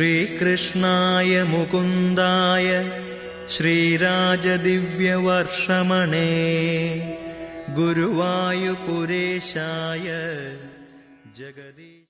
श्रीकृष्णाय मुकुन्दाय श्रीराजदिव्यवर्षमणे गुरुवायुपुरेशाय जगदीश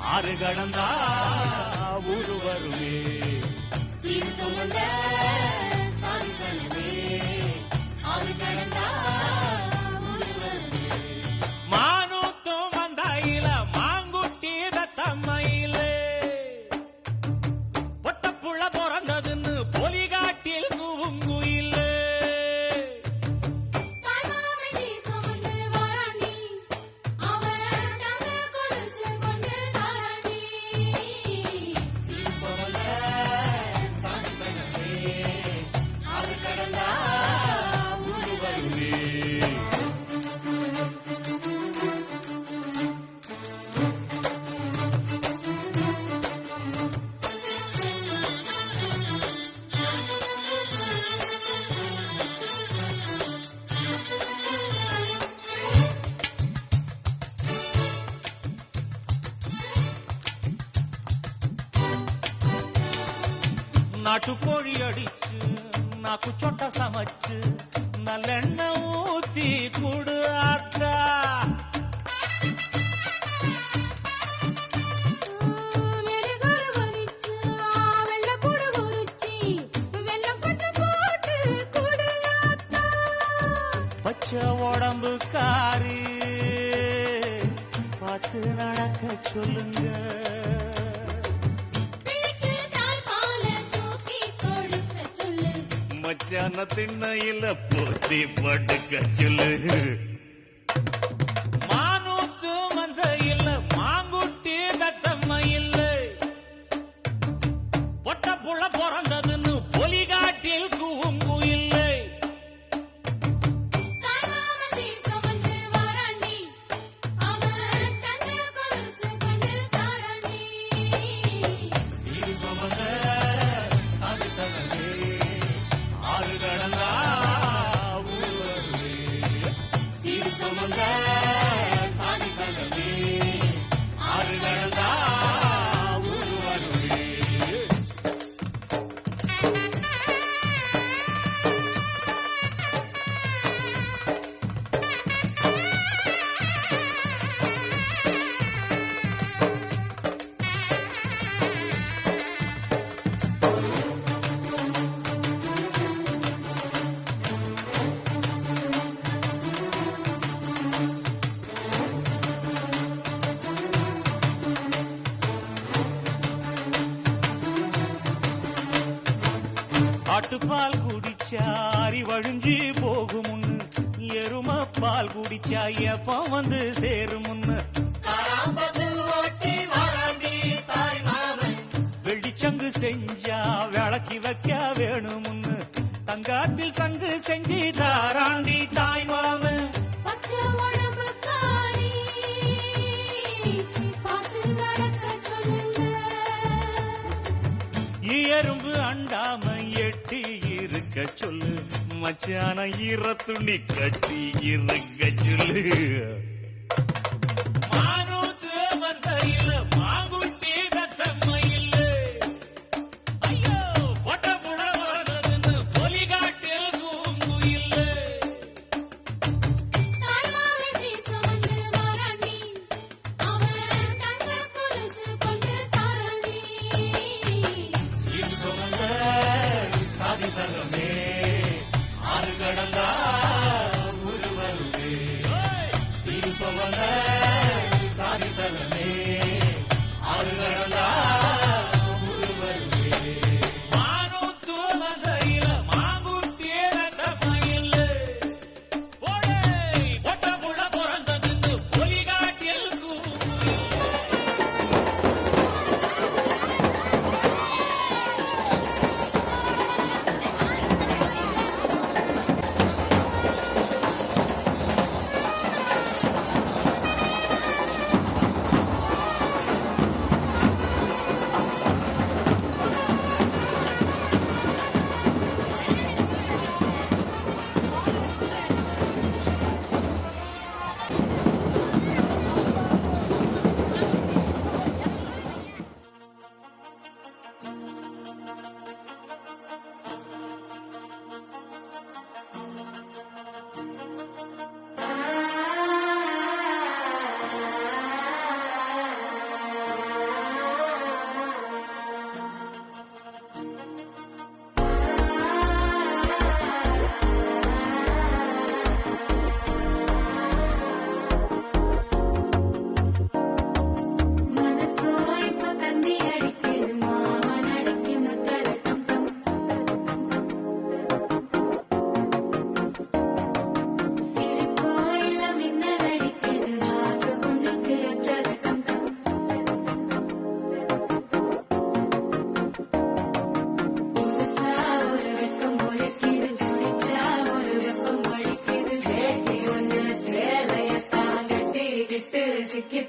ஆறு கடந்தா ஊரு வருமே மானூத்தும் வந்தாயில மாங்குட்டி தத்தம்மையில பொட்டப்புள்ள பிறந்ததுன்னு பொலிகாட்டில் கூவுங்குயில் நாட்டுக்கோழி அடிச்சு நாக்கு சொட்ட சமைச்சு நல்லெண்ணெய் ஊத்தி குடு ஆத்தா பச்சை உடம்பு காரி பார்த்து நடக்க சொல்லுங்க மச்சான திண்ணையில போத்தி படுக்க சொல்லு மானூத்து மந்தையில் மாங்குட்டி தத்தம்மையில் பொட்ட புள்ள பிறந்ததுன்னு பொலிகாட்டில் கூவுங்குயில் ஆறு கடந்தா ஊரு வருமே குடிச்சாரி வழிஞ்சு போகுமுன்னு எரும பால் குடிச்சா எப்ப வந்து சேருமுன்னு வெள்ளிச்சங்கு செஞ்சா விளக்கி வைக்க வேணுமுன்னு தங்காத்தில் சங்கு செஞ்சு தாராண்டி தாய் மாமன் எறும்பு அண்டாம எட்டி இருக்க சொல்லு மச்சான ஈர துணி கட்டி இருக்க சொல்லு மானூத்து வந்தையில மாங்குட்டி தத்தம்மையில் ஐயோ பொட்ட புள்ள வரதுன்னு பொலிகாட்டில் கூங்குயில் சாதி சங்கமே ஆறு கடந்தா ஊரு வருவே சீரு சொந்த சாதி சங்கமே ஆறு கடந்தா ஊரு வருவே மானூத்து வந்தையில மாங்குட்டி தத்தம்மையில் போடே பொட்ட புள்ள பிறந்ததுன்னு பொலிகாட்டில் கூங்குயில்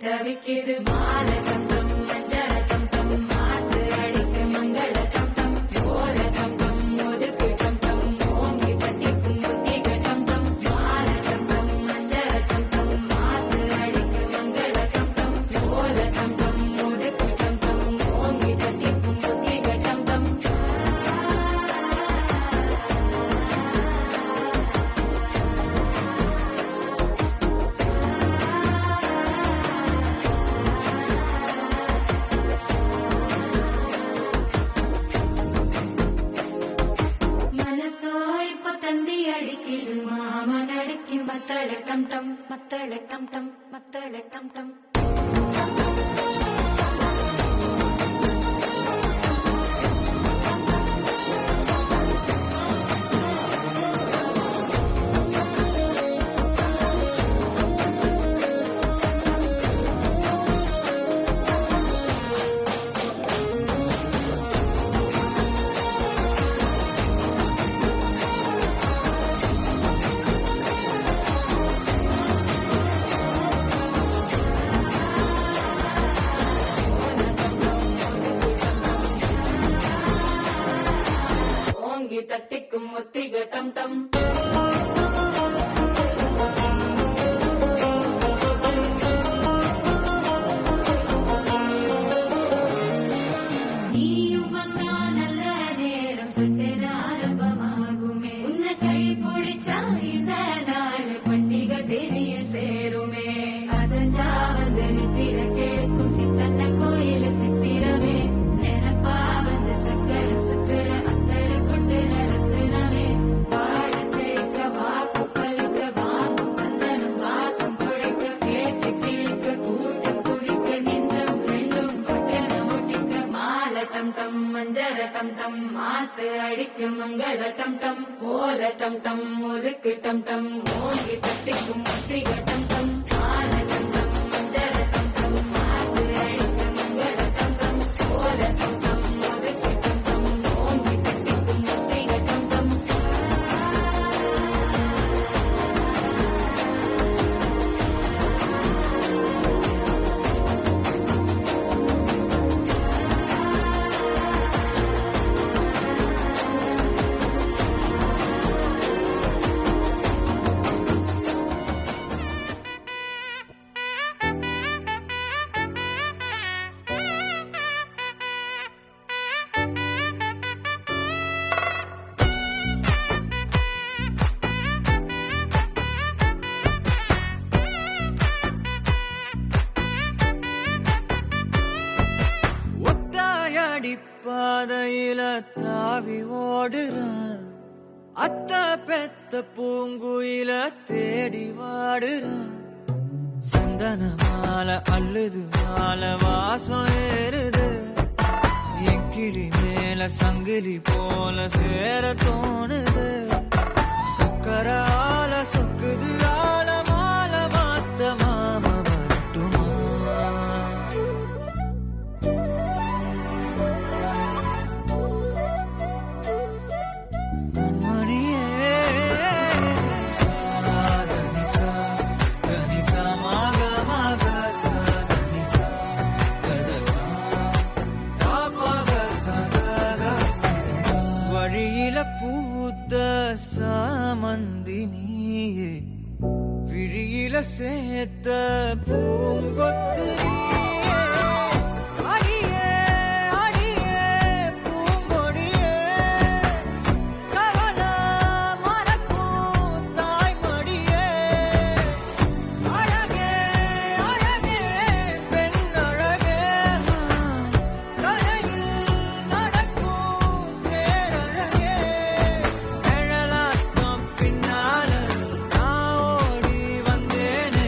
தவிக்கிது மாலை கம்பம் மஞ்சள கம்பம் மாத்து அடிக்க மங்கள கம்பம் ஓல கம்பம் ஒதுக்கு கம்பம் ஓங்கி பட்டிக்கும் புத்திக கம்பம் மாலை கம்பம் மஞ்சள கம்பம் மாத்து அடிக்க மங்கள கம்பம் ஓல கம்பம் ஒதுக்கு கம்பம் ஓங்கி பட்டிக்கும் புத்திக கம்பம் மத்தள டம் டம் மத்தள டம் டம் மத்தள டம் டம் தட்டிக்கும் ஒத்திக டம் டம் நீயும் வந்தா நல்ல நேரம் சட்டென ஆரம்பமாகுமே உன்னை கை பிடிச்சா இந்த நாள் பண்டிகை தேனியில் சேருமே அசஞ்சா வந்து நித்திர கிழக்கும் சித்தன்ன கோயில சித்திரமே நினைப்பா வந்து சக்கர சுத்துற அத்தர கொண்டு நடத்துனவே பாட டம் டம் ஓல டம் டம் ஒதுக்கு டம் டம் ஓங்கி தட்டிக்கும் முத்திக டம் டம் மால டம் டம் மஞ்சள டம் டம் மாத்து அடிக்க மங்கள டம் டம் ஓல டம் டம் ஒதுக்கு டம் டம் ஓங்கி தட்டிக்கும் முத்திக டம் டம் பாதையில தாவி ஓடுறான் அத்த பெத்த பூங்குயில தேடி வாடுறான் சந்தன மாலை அள்ளுது மாலை வாசம் ஏறுது என் கிளி மேல சங்கிலி போல சேர தோணுது சக்கர ஆல சொக்குது ஆல மாலை மாத்த மாம வரட்டுமா பூத்த சாமந்தி நீயே விழியில சேர்த்த பூங்கொத்து நீயே அடியே அடியே பூங்கொடியே கவல மறக்கும் தாய்மடியே அழகே அழகே பெண் அழகே கலையில் நடக்கும் தேரழகே பின்னால நான் ஓடி வந்தேனே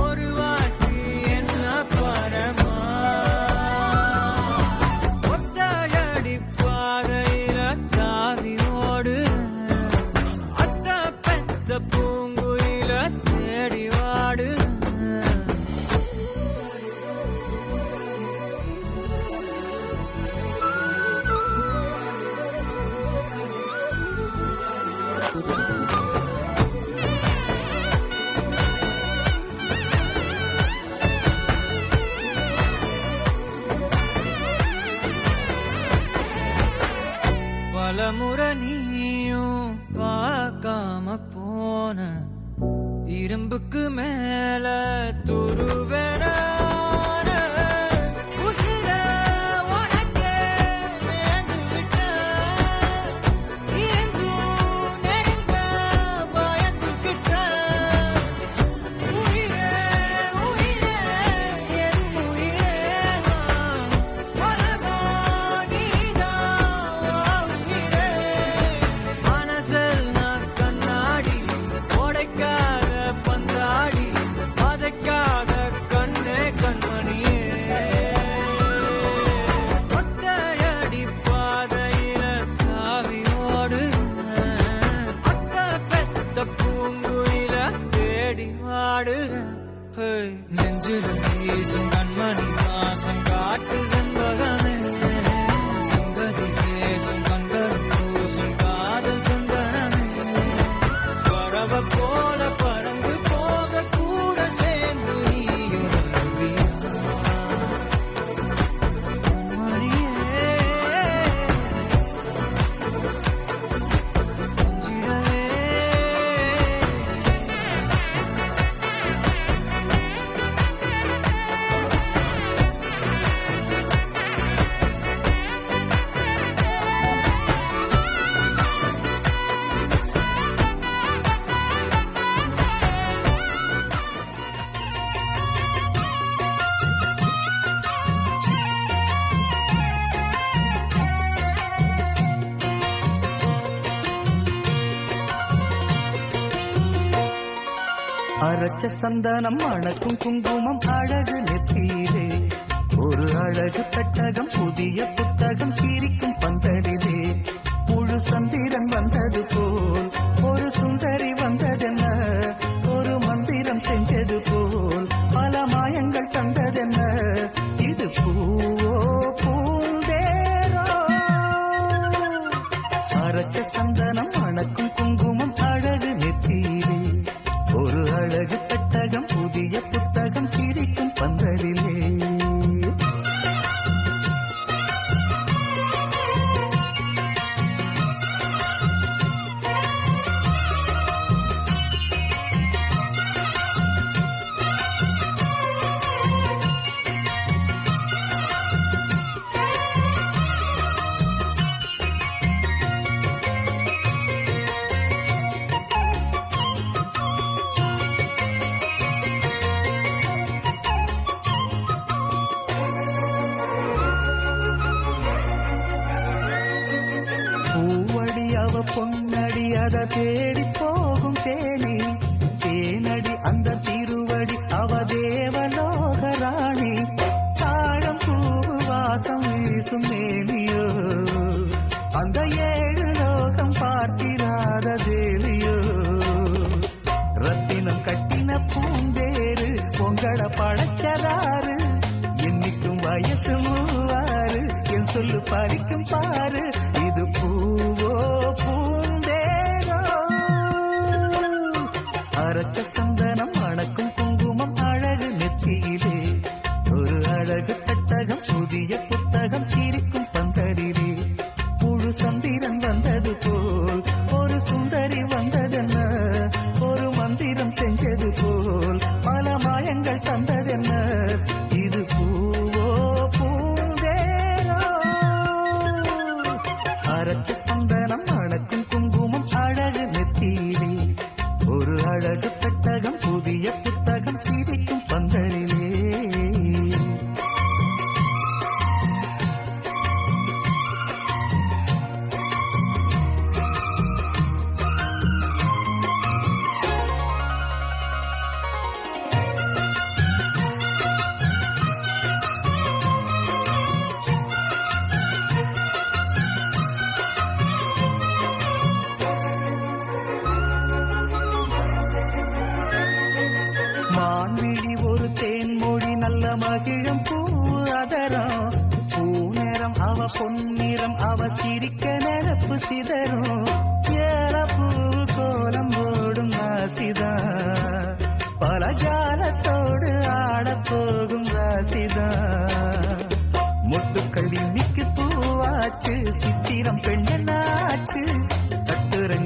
ஒரு வாட்டி என்ன பரமா ஒத்தையடி பாதையில தாவி ஓடு அத்த பெத்த பூங்குயில தேடி வாடு பலமுறை நீயும் பார்க்காம போன இரும்புக்கு மேல துருவென உசிர உனக்கே மேந்து விட்ட இருந்தும் நெருங்க பயந்துகிட்ட உயிரே உயிரே என் உயிரே உலகம் நீதான் உயிரே மனசில் நான் கண்ணாடி உடைக்காத பந்தாடி பதைக்காத கண்ணே கண்மணியே ஒத்தையடி பாதையில தாவி ஓடு அத்த பெத்த பூங்குயில தேடி வாடுற நெஞ்சில வீசும் கண்மணி வாசம் காட்டு செண்பகமே சங்கதி பேசும் கண்கள் பூசும் காதல் சந்தனமே பறவ போல பறந்து போக கூட சேர்ந்து நீயும் வருவியா கண்மணியே கொஞ்சிடவே அரைச்ச சந்தனம் அணக்கும் குங்குமம் அழகு நெத்தியிலே ஒரு அழகு பெட்டகம் புதிய புத்தகம் சிரிக்கும் பந்தலிலே முழு சந்திரன் வந்தது போல் ஒரு சுந்தரி வந்ததென்ன, ஒரு மந்திரம் செஞ்சது போல் பல மாயங்கள் தந்ததென்ன, இது பூவோ பூந்தேரோ. அரைச்ச சந்தனம் மணக்கும் குங்குமம் அழகு நெத்தியிலே, ஒரு அழகு பெட்டகம் புதிய புத்தகம் சிரிக்கும் பந்தலிலே. பொன்னடி அத தேடி போகும் தேனி, தேனடி அந்த திருவடி அவ தேவலோகராணி. தாழம் பூவு வாசம் வீசும் மேனியோ, அந்த 7 லோகம் பார்த்திராத தேவியோ. ரத்தினம் கட்டின பூந்தேரு பொங்கட பழச்சதாறு, என்னைக்கும் வயசு 3 என் சொல்லு பறிக்கும் பாரு. இது பூவோ பூந்தேரோ. அரைச்ச சந்தனம் மணக்கும் குங்குமம் அழகு நெத்தியிலே, ஒரு அழகு பெட்டகம் புதிய புத்தகம் சிரிக்கும் பந்தரிலே. முழு சந்திரன் வந்தது போல் ஒரு சுந்தரி வந்ததென்ன, ஒரு மந்திரம் செஞ்சது போல் பல மாயங்கள் தந்ததென்ன, இது பூவோ பூந்தேரோ. அரைச்ச சந்தனம் மணக்கும் குங்குமம் அழகு நெத்தியிலே, ஒரு அழகு பெட்டகம் புதிய புத்தகம் சிரிக்கும் பந்தலிலே. மான்விழி ஒரு தேன்மொழி நல்ல மகிழும் பூ அதரம், பூநேரம் அவ பொன்னிறம் அவ சிரிக்க நிரப்பு சிதறும். ஏலப்பூ கோலம் போடும் ராசிதா, பல ஜாலத்தோடு ஆடப்போகும் ராசிதா. முத்துக்கள் இன்னைக்கு பூவாச்சு, சித்திரம் பெண்ணாச்சு.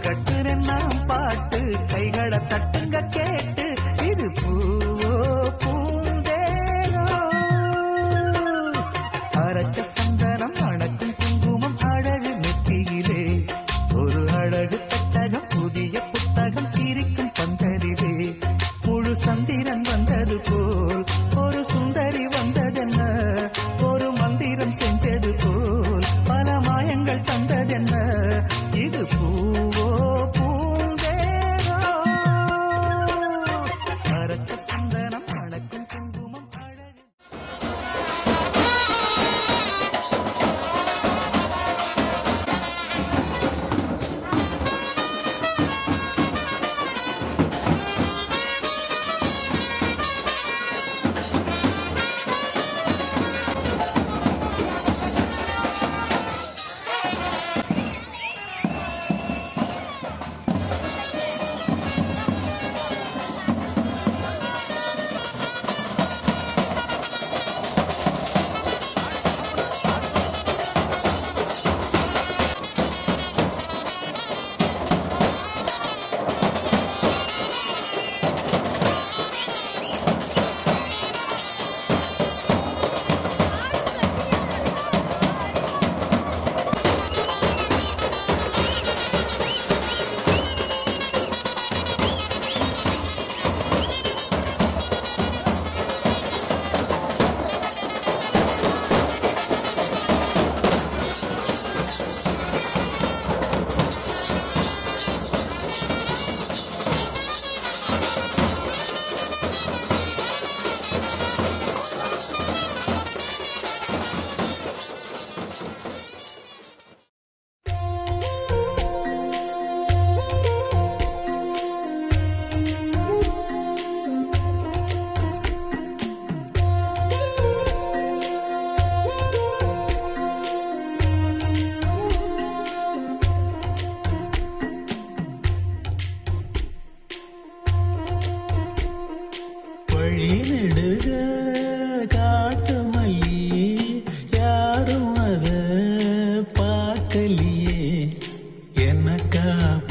கட்டுரன் நாம் பாட்டு, கைகளை தட்டுங்க கேட்டு. இது பூவோ பூந்தேரோ. அரைச்ச சந்தனம் மணக்கும் குங்குமம் அழகு நெத்தியிலே, ஒரு அழகு பெட்டகம் புதிய புத்தகம் சிரிக்கும் பந்தரிலே. முழு சந்திரன் வந்தது போல் ஒரு சுந்தரி வந்ததென்ன, ஒரு மந்திரம் செஞ்சது போல் பல மாயங்கள் தந்ததென்ன, இது பூவோ பூந்தேரோ. அரைச்ச சந்தனம் மணக்கும் குங்குமம் அழகு.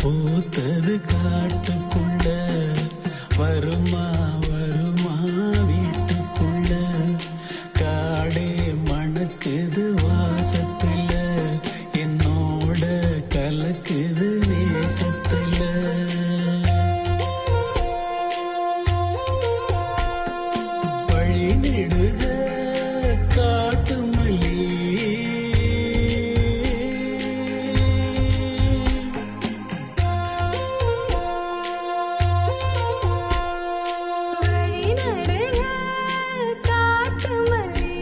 பூத்தது காட்டுக்குள்ள வருமா வருமா வீட்டுக்குள்ள காடே மணக்குது வாசத்துல என்னோட கலக்குது நேசத்துல வழி நெடுக காட்டு மல்லி வழி நடுக காட்டு மல்லி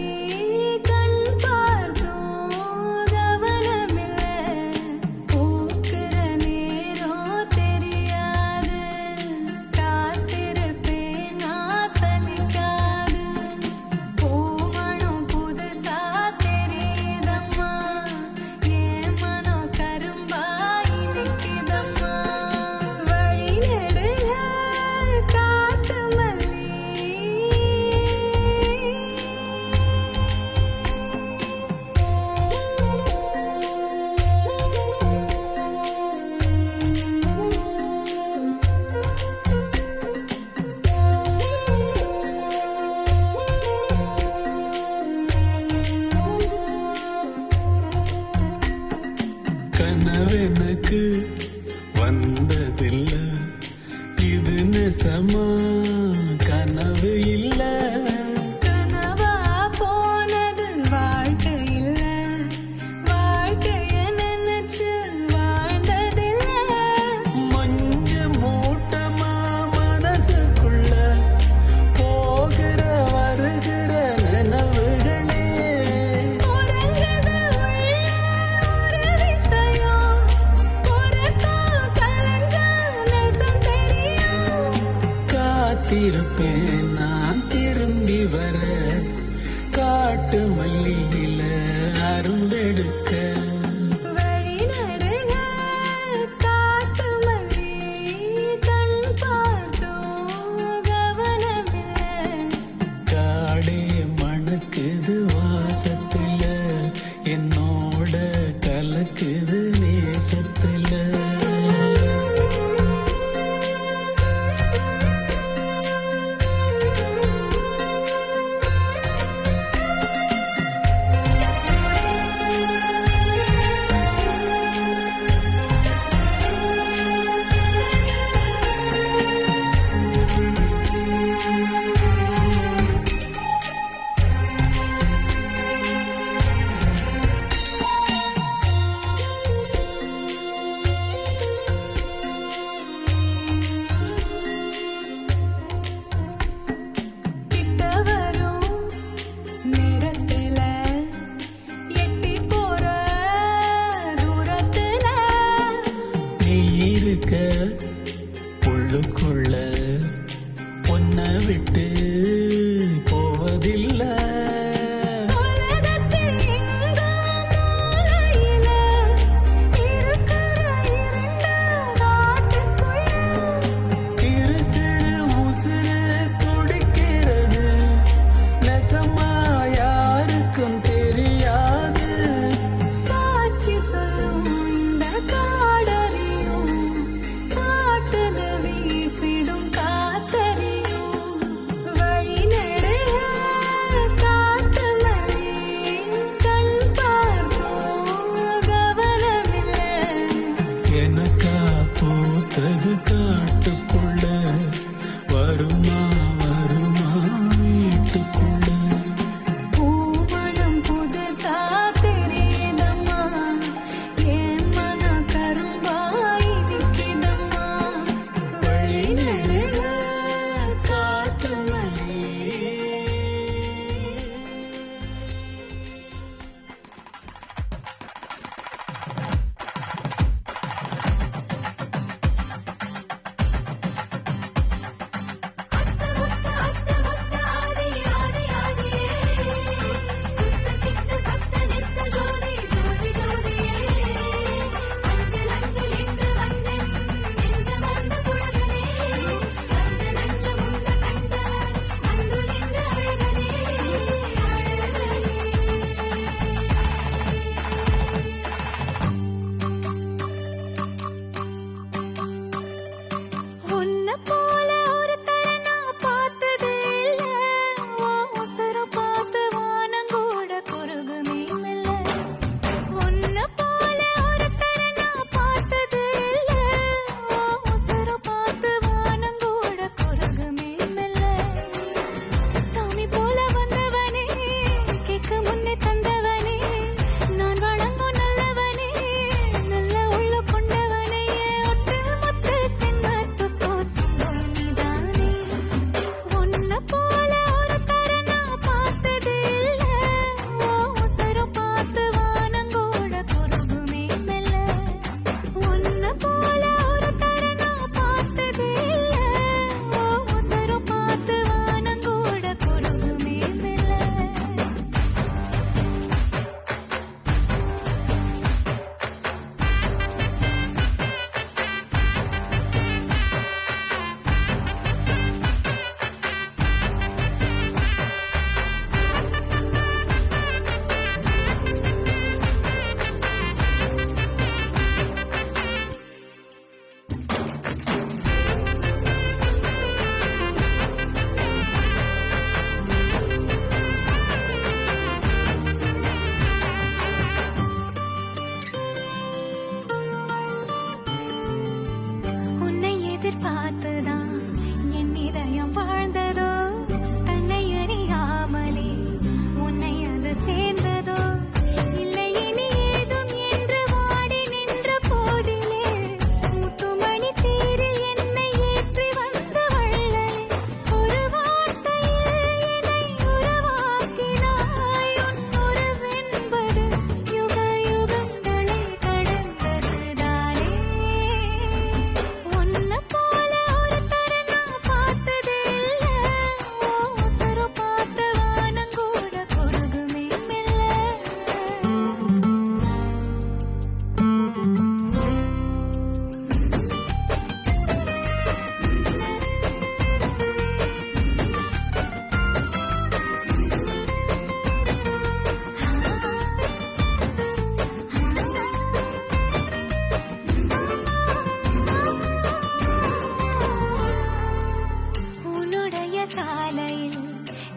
கண் பார்த்தோம் கவனமில்ல பூக்கிற நேரம் தெரியாது காத்திருப்பேன் நான் சலிக்காது பூமணம் புதுசா தெரியுதம்மா என் மனம் கரும்பாய் நிற்குதம்மா வழி நெடுக காட்டு மல்லி கனவெனக்கு வந்ததில்ல இது நெசமா கனவு இல்ல கனவா போனது வாழ்க்கை இல்ல வாழ்க்கைய நினைச்சு வாழ்ந்ததில்ல மஞ்ச மூட்டமா மனசுக்குள்ள போகிற வருகிற நினைவுகளே உறங்குது உள்ள ஒரு விஷயம் உறக்கம் கலைஞ்சா நெசம் தெரியும் காத்திருப்பேன் நான் திரும்பி வர காட்டு மல்லியில அரும்பெடுக்க வழி நடுக காட்டு மல்லி கண் பார்த்தோம் கவனமில்ல காடே மணக்குது வாசத்துல என்னோட கலக்குது நேசத்துல கிட்ட வரும் நேரத்துல எட்டி போற தூரத்துல நீ இருக்க உள்ளுக்குள்ள பொன்ன விட்டு போவதில்ல உலகத்தில் எங்கோ மூலையில இருக்கிற இருண்ட காட்டுக்குள்ள இரு சிறு உசுறு துடிக்கிறது நெசமா யாருக்கும் தெரியாது சாட்சி சொல்லும் இந்த காடறியும் காட்டுல வீசிடும் காத்தறியும் வழி நெடுக காட்டு மல்லி கண் பார்த்தோம் கவனமில்ல எனக்கா பூத்தது காட்டுக்குள்ள வருமா வருமா வீட்டுக்குள்ள பூமணம் புதுசா தெரியுதம்மா என் மனம் கரும்பாய் நிற்குதம்மா வழி நடுக காட்டு மல்லி எதிர்பார்த்துதான் என் இதயம் வாழ்ந்ததோ, தன்னை அறியாமலே உன்னை அது சேர்ந்ததோ, இல்லை இனி ஏதும் என்று வாடி நின்ற போதிலே முத்துமணி தேரில் என்னை ஏற்றி வந்த வள்ளலே, ஒரு வார்த்தையில் என்னை உருவாக்கினாய். உன் உறவென்பது யுக யுகங்களை கடந்ததுதானே. உன்னை போல ஒருத்தரை நான் பார்த்ததே இல்ல. உசுரு பார்த்த வானம் கூட குறுகுமே மெல்ல. உன்னுடைய சாலையில்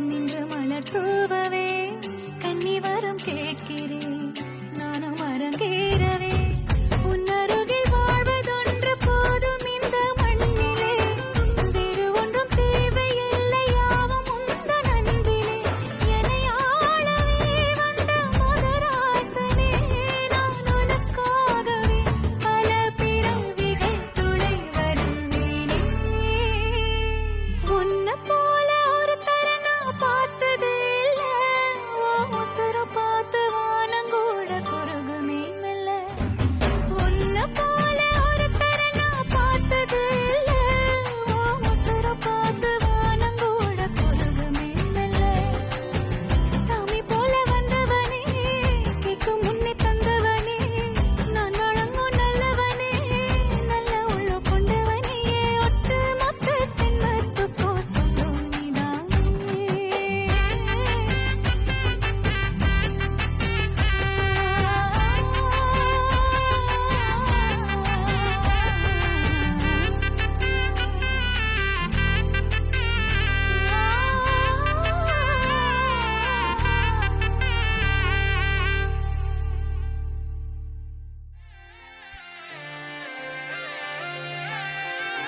நின்று மலர் தூவவே கன்னி வரம் கேட்கிறேன், நானும் அரங்கேறவே. உன் அருகில் வாழ்வதொன்று போதும் இந்த மண்ணிலே, வேறு ஒன்றும் தேவையில்லை யாவும் உந்தன் அன்பிலே. என்னை ஆளவே வந்த மகராசனே, நான் உனக்காகவே பல பிறவிகள் துணை வருவேனே. உன்னை போல ஒருத்தரை நான் பார்த்ததே இல்ல. உசுர பார்த்து வானம் கூட குறுகுமே மெல்ல. உன்னை போல ஒருத்தரை நான் பார்த்ததே இல்ல. உசுர பார்த்து வானம் கூட குறுகுமே மெல்ல. சாமி போல வந்தவனே, கேட்கும் முன்னே தந்தவனே, நான் வழங்கும் நல்லவனே, நல்ல உள்ள கொண்டவனே, ஒட்டு மொத்த சென்மத்துக்கோ சொல்லும் நீதானே.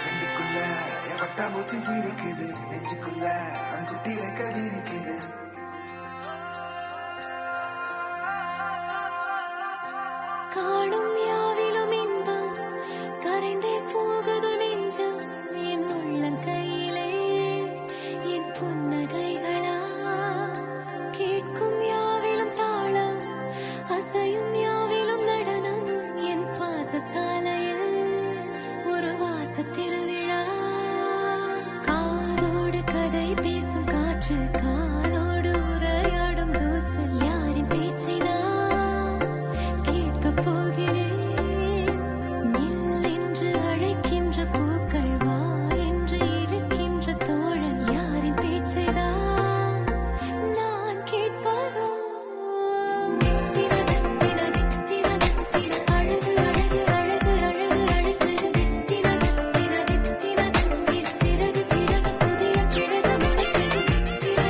கண்ணுக்குள்ள என் பட்டாம்பூச்சி சிரிக்குது, நெஞ்சுக்குள்ள அது குட்டி ரெக்க விரிக்குது. காணும் யாவிலும் இன்பம் கரைந்தே போகுது நெஞ்சம், என் உள்ளங்கையிலே என் புன்னகைகளா. கேட்கும் யாவிலும் தாளம், அசையும் யாவிலும் நடனம், என் சுவாச சாலையில் ஒரு வாச திருவிழா. காதோடு கதை பேசும் காற்று, காலோடு உரையாடும் தூசு, யாரின் பேச்சை நான் கேட்கப் போகிறேன். நில் என்று அழைக்கின்ற பூக்கள், வா என்று இழுக்கின்ற தோழன், யாரின் பேச்சைதான் நான் கேட்பதோ. தித்திர தித்திர தித்திர தித்திர, அழகு அழகு அழகு அழகு அழகு, தித்திர தித்திர தித்திர தித்திர, சிறகு சிறகு புதிய சிறகு முளைக்குது, தித்திர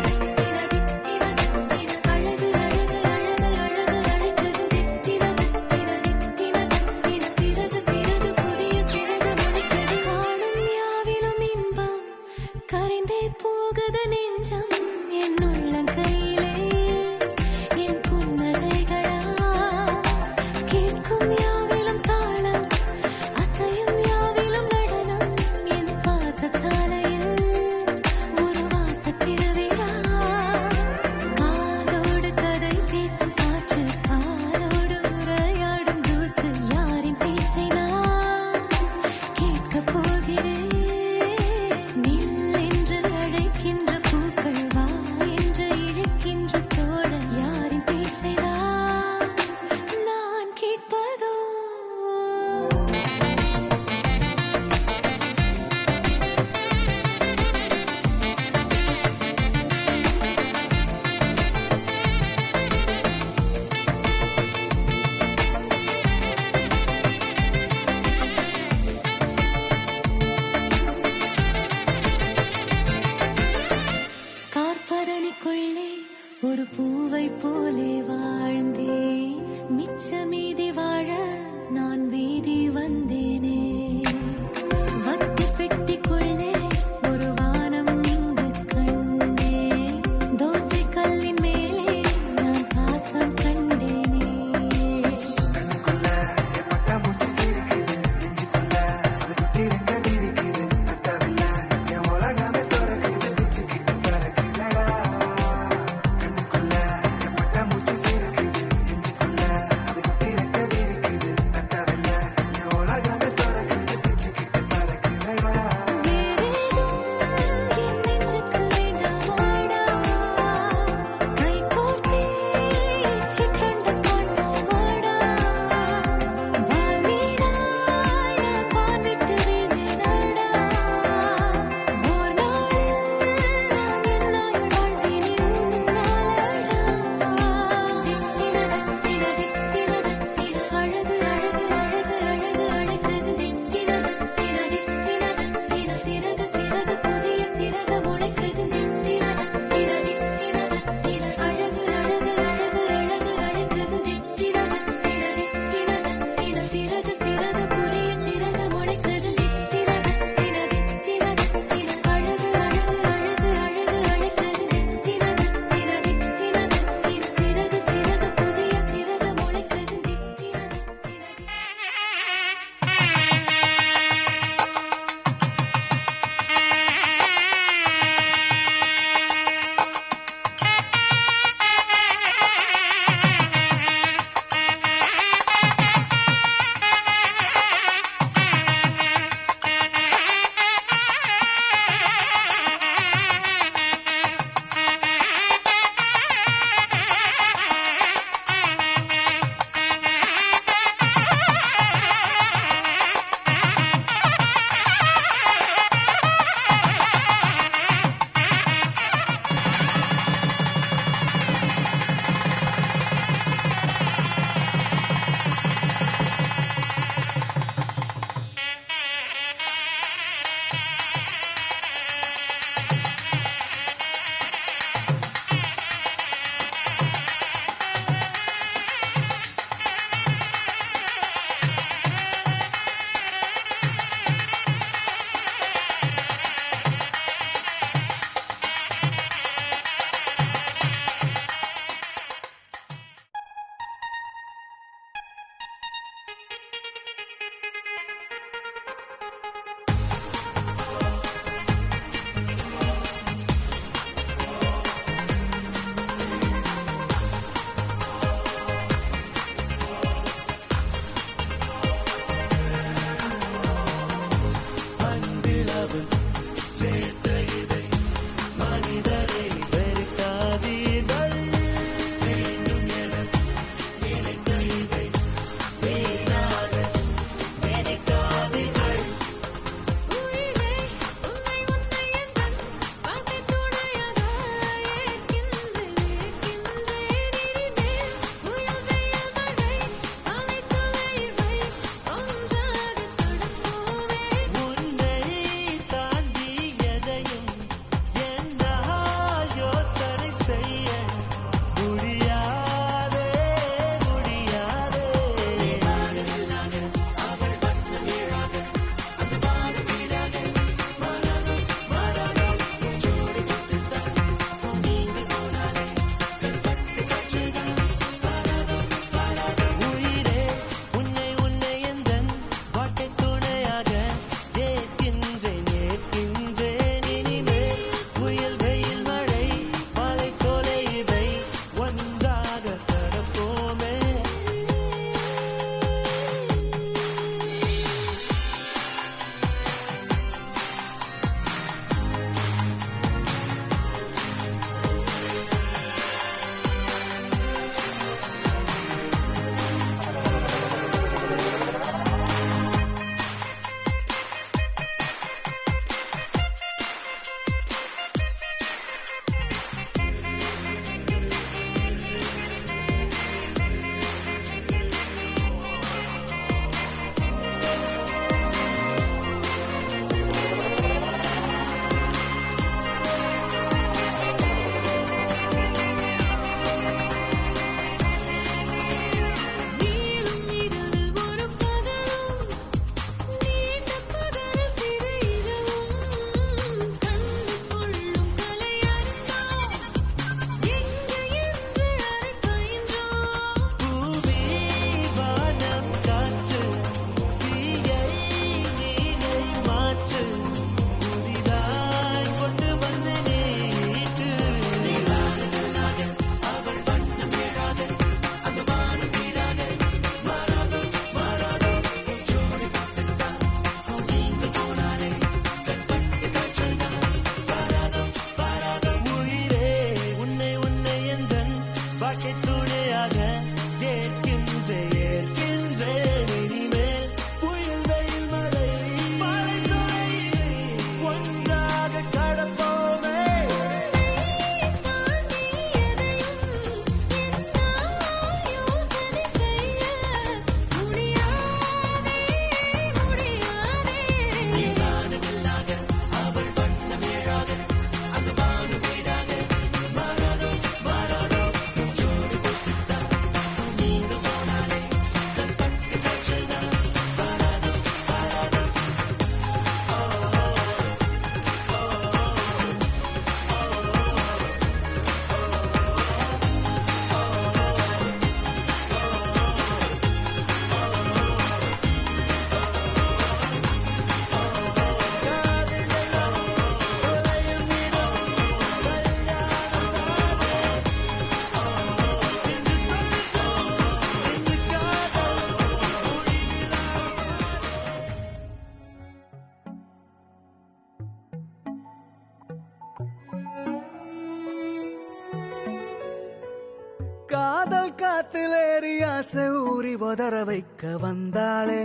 காதல் காத்திலேறி ஆசை ஊறி உதற வைக்க வந்தாளே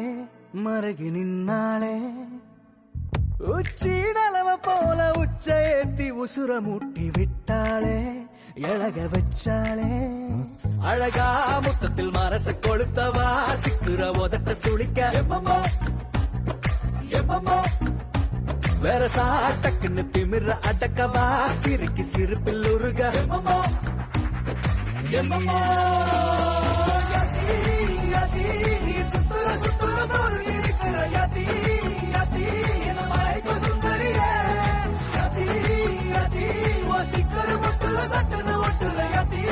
மருகி நின்னாளே உச்சி நலவ போல உச்ச ஏத்தி உசுர மூட்டி விட்டாளே எழக வச்சாளே அழகா முத்தத்தில் மரச கொளுத்தவா சிக்குற உதட்ட சுளிக்க எப்பமோ வேற சாட்டக்குன்னு திமிர அடக்கவா சிரிக்கி சிரிப்பில் உருக நீ சுத்துற சுத்துற சோறு இருக்கிற யதி யதி என்ன மழைக்கு சுந்தரிய யதி யதி ஸ்டிக்கர் முட்டுல சட்டன ஒட்டுற யதி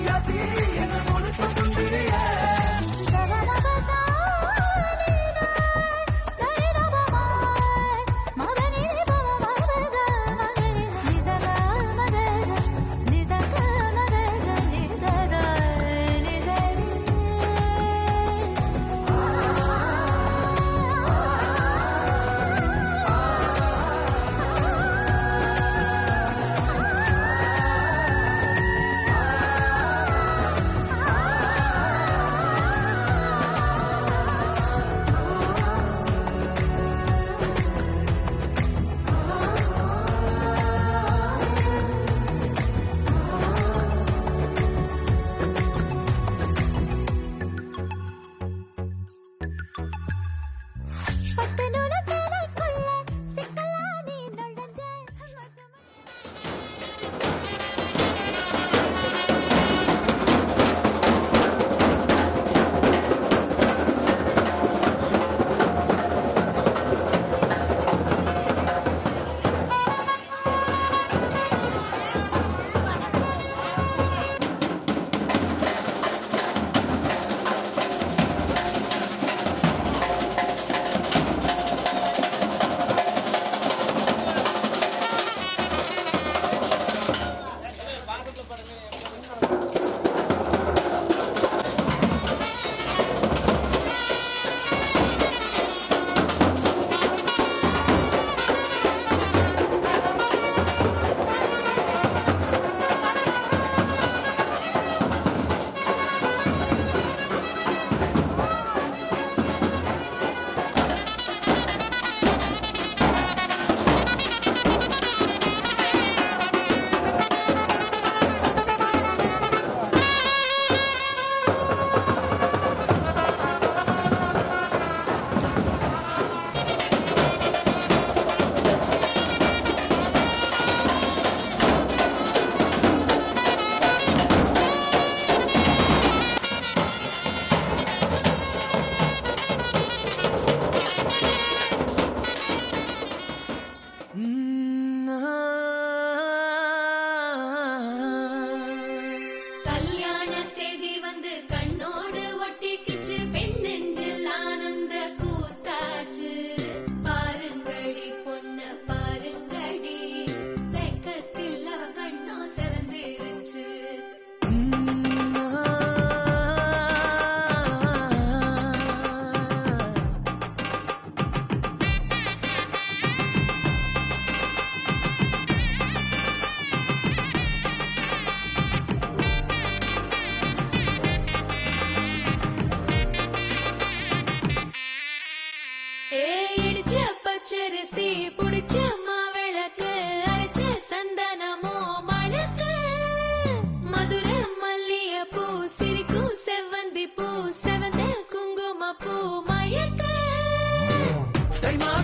யதி என்ன முழுக்க முந்திரிய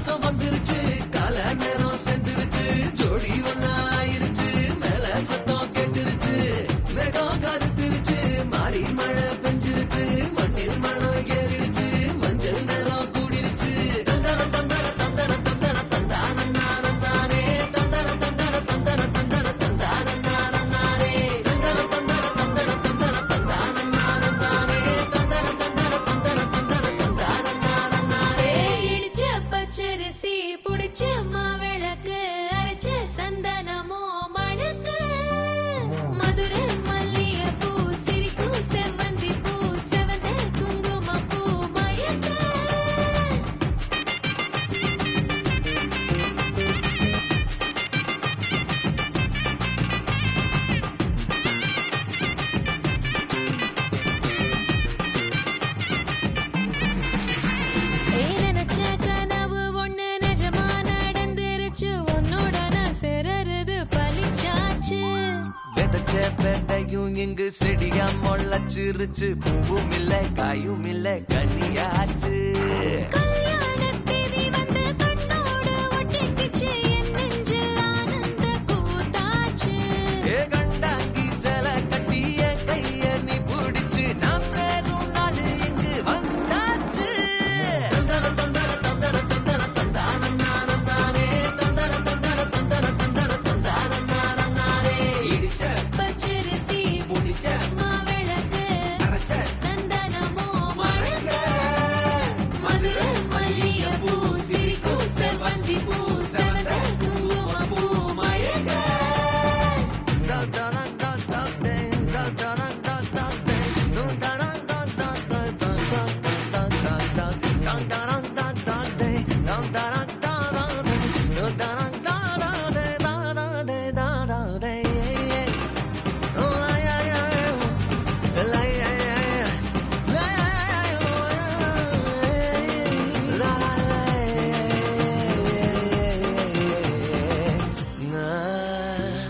மாசம் வந்துருச்சு கால நேரம் சென்றுருச்சு ஜோடி ஒன்னாயிருச்சு மேல சத்தம் கெட்டுருச்சு மேகம் கருத்துருச்சு மாறி மழை பெஞ்சிருச்சு மண்ணில் மணம் ஏறிடுச்சு மஞ்சள் நேரம் கூடிருச்சு தந்தர தந்தர தந்தர தந்தர தந்தர செடியா முளைச்சிருச்சு பூவும் இல்ல காயும் இல்ல கனியாச்சு கல்யாணத்தேதி வந்து கண்ணோடு ஒட்டிக்கிச்சு என் நெஞ்சில் ஆனந்த கூத்தாச்சு ஏ கண்டாங்கி சில கட்டிய கைய நீ பிடிச்சு நாம் சேரும் நாள் இங்கு வந்தாச்சு தந்தர தந்தர தந்தர தந்தர தந்தான நானே தந்தர தந்தர தந்தர தந்தர தந்தான நானே இடிச்ச பச்சரிசி முடிச்ச மாவிளக்கு அரைச்ச சந்தனமோ மணக்க மதுரை மல்லிகைப்பூ சிரிக்கு செவ்வந்தி பூ செவந்த குங்குமப்பூ மயக்க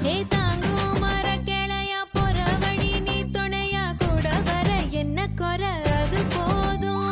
ஏ தாங்கும் மரக்கிளையா பொறவழி நீ துணையா கூட வர என்ன குறை அது போதும்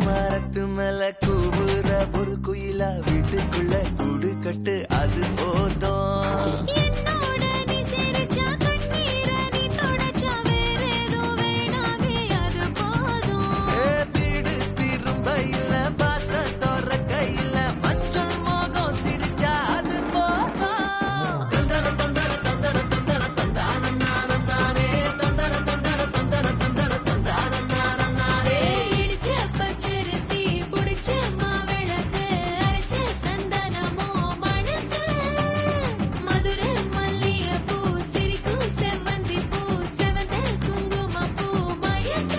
மரத்து மேல கூவுற ஒரு குயிலா வீட்டுக்குள்ள கூடு கட்டு அது போதும் என்னோட நீ சிரிச்சா கண்ணீர நீ தொடச்சா வேற ஏதோ வேணாமே அது போதும் வீடு திரும்ப இல்ல பாச தோற கையில மஞ்சள் மோகம் சிரிச்சா அது போதும் தந்தர தந்தர தந்தர தந்தர தந்தான நானே தந்தர தந்தர தந்தர தந்தர தந்தான நானே இடிச்ச பச்சரிசி புடிச்ச மாவிளக்கு அரைச்ச சந்தனமோ மணக்க மதுரை மல்லிகைப்பூ சிரிக்கு செவ்வந்தி பூ செவந்த குங்குமப்பூ மயக்க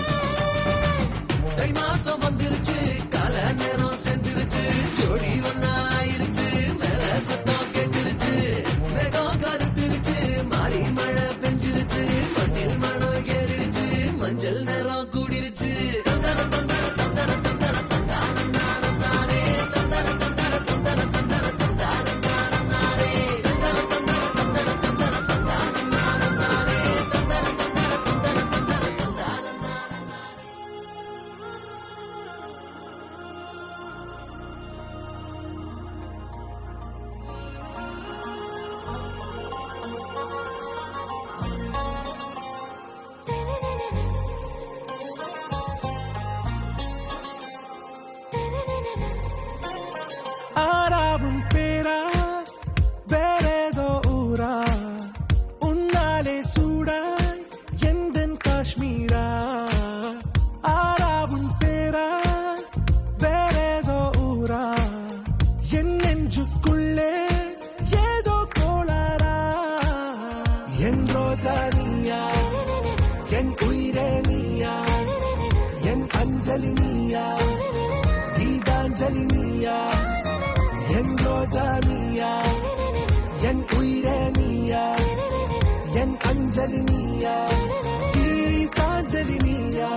தை மாசம் வந்துருச்சு கால நேரம் சென்றுருச்சு ஜோடி ஒன்னா ஆயிருச்சு மேல சத்தம் கேட்டுருச்சு மேகம் கருத்துருச்சு மாறி மழை பெஞ்சிருச்சு மண்ணில் மணம் ஏறிடுச்சு மஞ்சள் நேரம் கூடிருச்சு தந்தர தந்தர தந்தர தந்தர தந்தான நானே தந்தர தந்தர தந்தர தந்தர தந்தான நானே தந்தர தந்தர தந்தர தந்தர தந்தான நானே தந்தர தந்தர தந்தர தந்தர தந்தான ஆறாவும் பேரா வேறேதோ ஊரா உன்னாலே சூடாய் எந்தன் காஷ்மீரா ஆறாவும் பேரா வேறேதோ ஊரா என் நெஞ்சுக்குள்ளே ஏதோ கோளாரா என் ரோஜா நீயா என் உயிரே நீயா என் அஞ்சலி நீயா கீதாஞ்சலி நீயா என் ரோஜா நீயா என் உயிரே நீயா என் அஞ்சலி நீயா கீதாஞ்சலி நீயா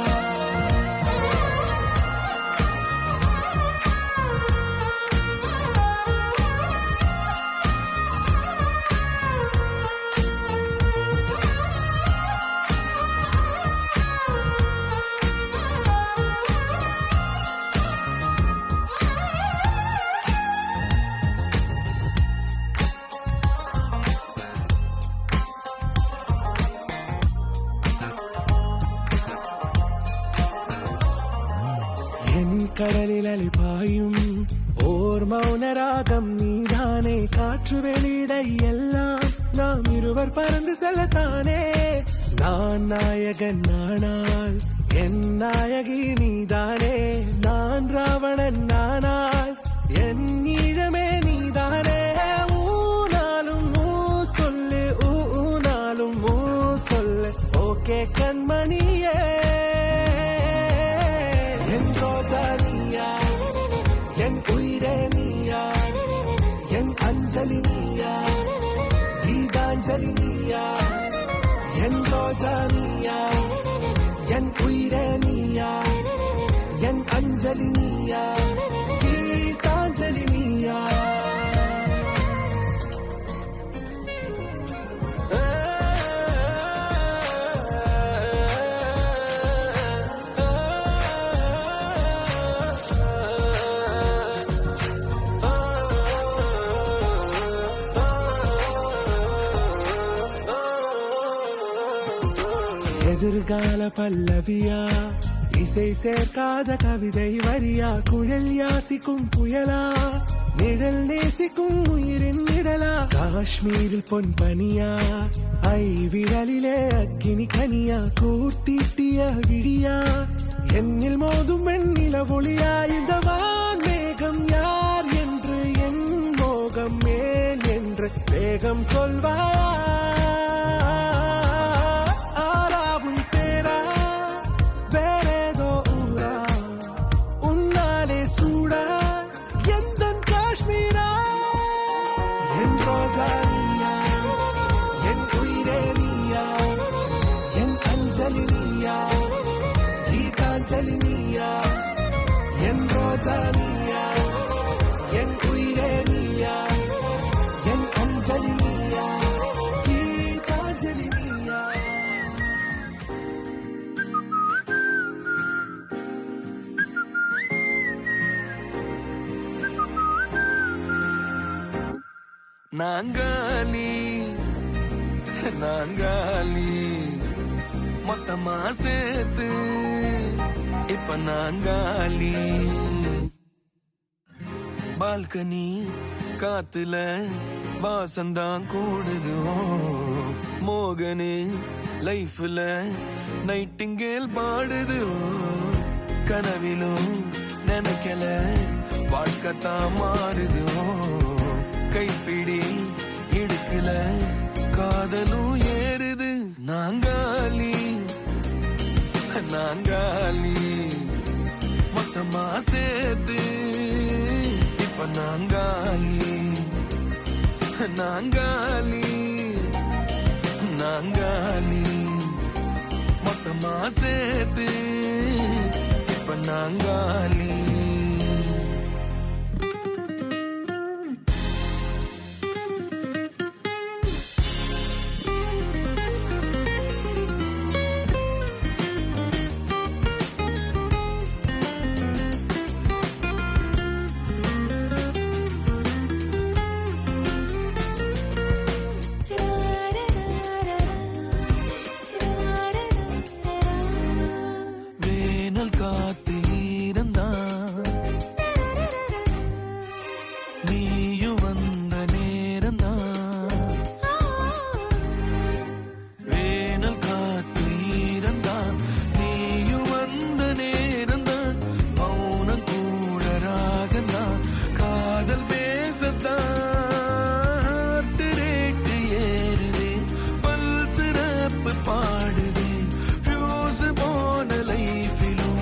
என் கடலில் அலிபாயும் ஓர் மௌனராகம் நீதானே காற்று வெளியிட எல்லாம் நாம் இருவர் பறந்து செல்லத்தானே நான் நாயகன் நானால் என் நாயகி நீதானே நான் ராவணன் நானால் என் ஈழமே நீதானே ஊனாலும் ஊ சொல்லு ஊனாலும் ஊ சொல்லு ஓகே கண்மணியே என் ரோஜா நீயா என் உயிரே நீயா என் அஞ்சலி நீயா கீதாஞ்சலி நீயா என் ரோஜா நீயா என் உயிரே நீயா என் அஞ்சலி நீயா கீதாஞ்சலி நீயா எதிர்கால பல்லவியா, இசை சேர்க்காத கவிதை வரியா, குழல் யாசிக்கும் புயலா, நிழல் நேசிக்கும் உயிரின் நிழலா, காஷ்மீரில் பொன் பனியா, ஐ விரலிலே அக்கினி கனியா, கூட்டிட்டிய விழியா, என்னில் மோதும் வெண்ணில ஒளியா, இந்த வான் மேகம் யார் என்று, என் மோகம் மேல் என்று வேகம் சொல்வாயா, ஆராவும் பேரா வேறேதோ ஊரா, உன்னாலே சூடா எந்தன் காஷ்மீரா, என் ரோஜா நீயா, என் உயிரே நீயா, என் அஞ்சலி நீயா, கீதாஞ்சலி நீயா, என் ரோஜா நீயா, என் உயிரே நீயா, என் அஞ்சலி நீயா, கீதாஞ்சலி நீயா. நாங்காலி நாங்காலி மொத்தமா சேர்த்து இப்ப நாங்காலி, பால்கனி காத்துல வாசந்தான் கூடுது, மோகனு லைஃப்ல நைட்டிங்கேல் பாடுது, கனவிலும் நினைக்கல வாழ்க்கத்தான் மாறுது, கைப்பிடி இடுக்கல காதலும் ஏறுது, நாங்காலி நாங்காலி மொத்தமா சேர்த்து இப்ப நாங்காலி, நாங்காலி நாங்காலி மொத்தமா சேர்த்து இப்ப நாங்காலி. வேனல் காத்து இருந்தா நீயும் வந்த நேரந்தா, வேனல் காத்து இருந்தா நீயும் வந்த நேரந்தா, மௌனம் கூட ராகந்தா, காதல் பேசத்தான் ரேட்டு ஏறுதே, பல்சு ரப்பு பாடுதே, ஃபியூஸ் போன லைஃபிலும்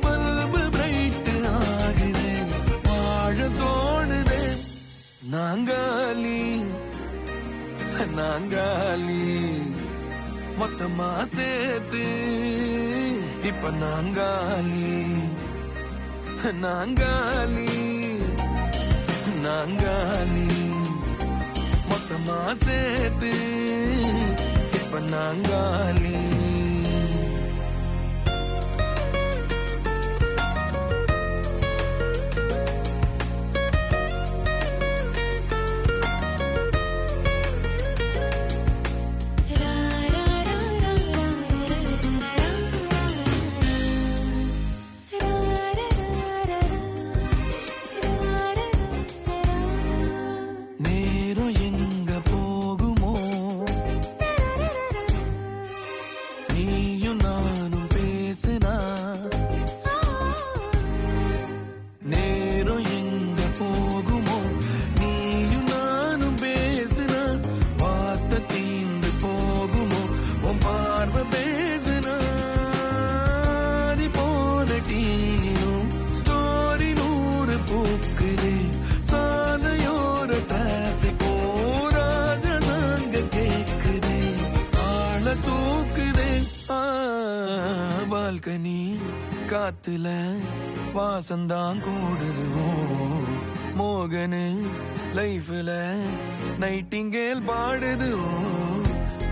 பல்பு பிரைட் ஆகுதே, வாழ தோணுதே, நாங்காலி நாங்காலி மொத்தமா சேர்த்து இப்ப நாங்காலி, நாங்காலி நாங்காலி மொத்தமா சேர்த்து இப்ப நாங்காலி. நேரம் எங்க போகுமோ, நீயும் நானும் பேசினா, நேரம் எங்க போகுமோ, நீயும் நானும் பேசினா, வார்த்தை தீந்து போகுமோ, உன் பார்வை பேசினா, நீ போன டீனும் ஸ்டோரி 100 பூக்குது, சாலையோர டிராபிக் ராஜனாங்க கேக்குதே, ஆள தூக்குதே, பால்கனி காத்துல வாசந்தான் கூடுது, மோகனு லைஃப்ல நைட்டிங்கேல் பாடுது,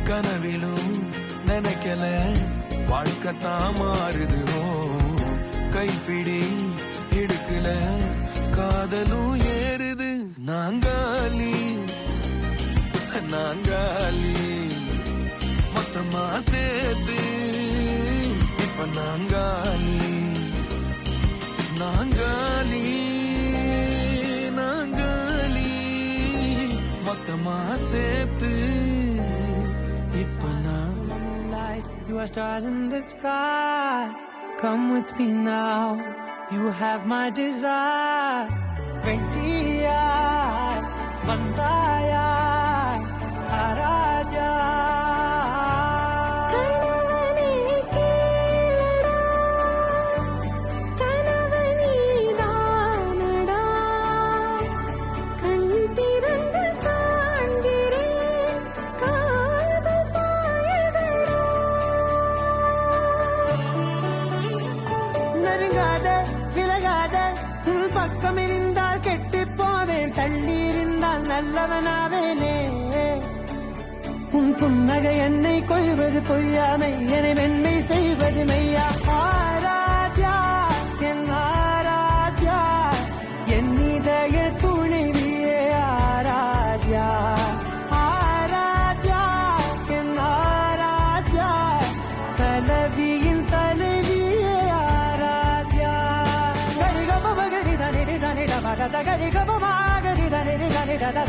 கனவிலும் நினைக்கல வாழ்க்கத்தான் மாறுது, கைப்பிடி இடுக்கல காதலும் ஏறுது, நாங்காலி நாங்காலி மொத்தமா சேர்த்து இப்ப நாங்காலி நாங்காலி நாங்காலி மொத்தமா சேர்த்து இப்ப நான் You are stars in the sky. Come with me now. You have my desire. Vendiya, Mandaya, Araja. கணவனே கேளடா கணவனே தானடா கண் திறந்து காண்கிறேன் காதல் பாயதடா நெருங்காத விலகாத உன் பக்கம் இருந்தால் கெட்டுப் போவேன் தள்ளி இருந்தால் நல்லவனாவேனே உன் புன்னகை என்னை கொய்வது பொய்யாமை என்னை மென்மை செய்வது மெய்யா ஆராத்யா என் ஆராத்யா என் இதய துணைவியே ஆராத்யா ஆராத்யா என் ஆராத்யா தலைவியின் தலைவியே ஆராத்யா கரிகம மகரி தனி தனி மகத கரிகம மகரி தனி தனி தனி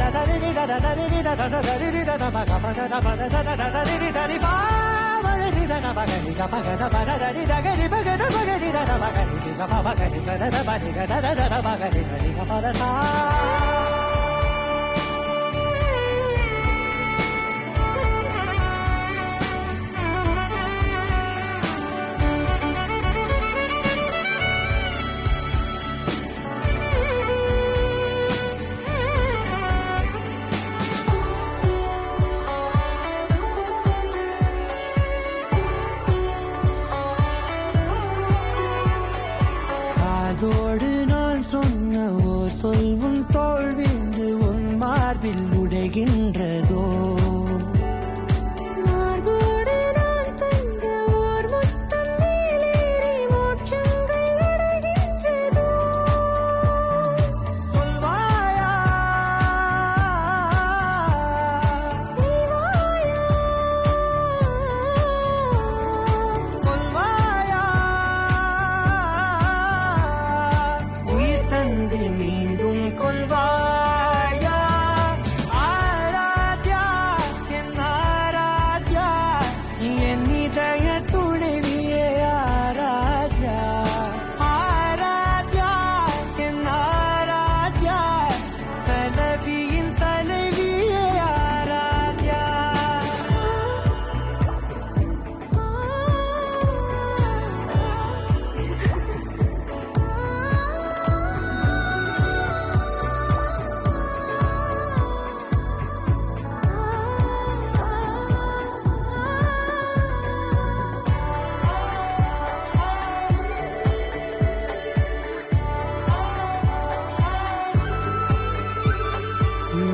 அதோடு நான் சொன்ன ஓர் சொல்வும் தோல்விந்து உன் மார்பில் உடைகின்றதோ மார்போடு நான் தந்த ஓர் முத்தம் மேலேறி மோட்சங்கள் அடைகின்றதோ சொல்வாயா செய்வாயா கொல்வாயா உயிர் தந்து மீண்டும் கொல்வாயா ஆராத்யா என் ஆராத்யா என் இதய துணைவியே ஆராத்யா ஆராத்யா என் ஆராத்யா தலைவியின் தலைவியே ஆராத்யா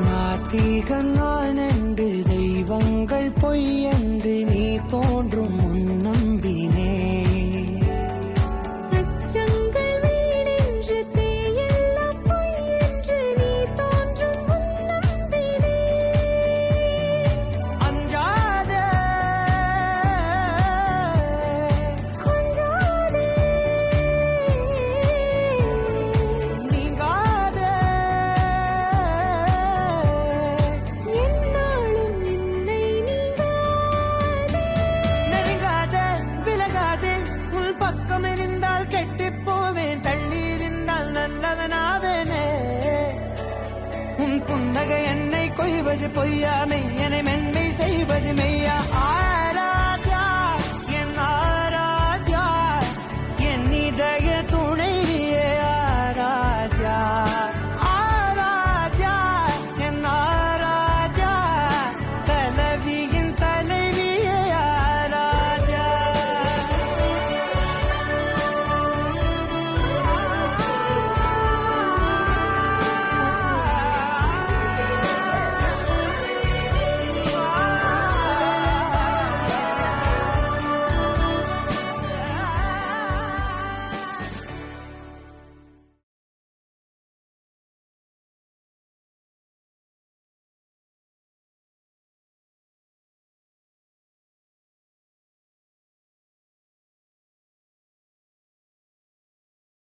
நாத்திகன் நான் என்று தெய்வங்கள் பொய் என்று நீ தோன்றும் முன் நம்பினே அச்சங்கள் வீடென்று தேயெல்லாம் பொய் என்று நீ தோன்றும் முன் நம்பினே அஞ்சாதே கொஞ்சாதே நீங்காதே என்னாலும் என்னை நீங்காதே நெருங்காதே விலகாதே உன் பக்கம் இருந்தால் கெட்டுப் போவேன் தள்ளி இருந்தால் நல்லவனாவேனே உன் புன்னகை என்னை கொய்வது பொய்யாமை என்னை மென்மை செய்வது மெய்யா